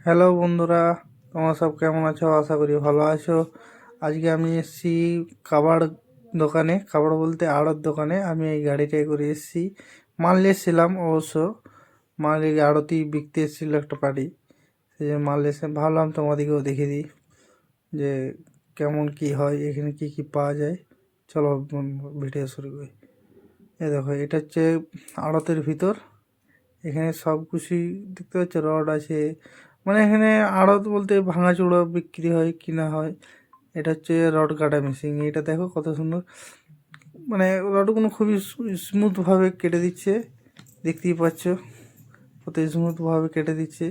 Hello বন্ধুরা, তোমরা সব কেমন আছো? আশা করি ভালো আছো। আজকে আমি এসেছি কাবাড় দোকানে, কাবাড় বলতে আড়ত দোকানে। আমি এই গাড়িটাই করে এসেছি, মাল এসেছিলাম অবশ্য। মাল এই আড়তেই বিকতে এসেছিলো একটা পার্টি, সেই জন্য মাল এসে ভাবলাম তোমাদেরকেও দেখে দিই যে কেমন কি হয়, এখানে কি কি পাওয়া যায়। চলো ভিডিও শুরু করি। দেখো, এটা হচ্ছে আড়তের ভিতর। এখানে সব কিছুই দেখতে পাচ্ছ, রড আছে। মানে এখানে আড়ত বলতে ভাঙাচোড়া বিক্রি হয়, কিনা হয়। এটা হচ্ছে রড কাটা মেশিন। এটা দেখো কত সুন্দর, মানে রডগুলো খুবই স্মুথভাবে কেটে দিচ্ছে। দেখতেই পাচ্ছ কত স্মুথভাবে কেটে দিচ্ছে,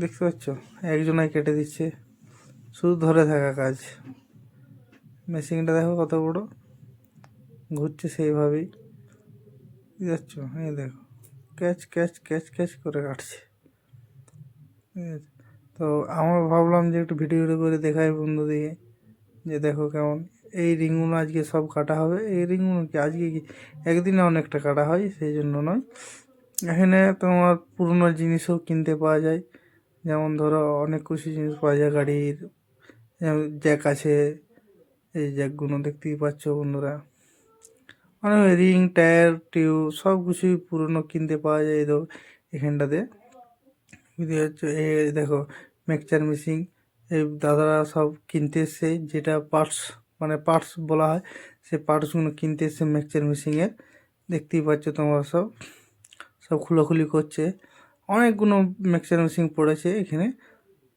দেখতে পাচ্ছ? একজনাই কেটে দিচ্ছে, শুধু ধরে থাকা কাজ। মেশিনটা দেখো কত বড়, ঘুরছে সেইভাবেই, বুঝতে পারছো? এই দেখো, ক্যাচ ক্যাচ ক্যাচ ক্যাচ করে কাটছে। ঠিক আছে, তো আমরা ভাবলাম যে একটু ভিডিও করে দেখাই বন্ধুদিকে যে দেখো কেমন। এই রিংগুলো আজকে সব কাটা হবে। এই রিংগুলো কি আজকে কি একদিনে অনেকটা কাটা হয়, সেই জন্য নয়। এখানে তোমার পুরনো জিনিসও কিনতে পাওয়া যায়। যেমন ধরো অনেক কিছু জিনিস পাওয়া যায় গাড়ির, জ্যাক আছে। এই জ্যাকগুলো দেখতেই পাচ্ছ বন্ধুরা। মানে রিং, টায়ার, টিউব সব কিছুই পুরনো কিনতে পাওয়া যায় এখানটাতে। বুঝতে পারছো? এই দেখো মিক্সচার মেশিন, এই দাদারা সব কিনতে এসছে, যেটা পার্টস মানে পার্টস বলা হয়, সেই পার্টসগুলো কিনতে এসছে মিক্সচার মেশিনের। দেখতেই পাচ্ছ তোমরা সব সব খুলোখুলি করছে। অনেকগুলো মিক্সচার মেশিন পড়েছে এখানে।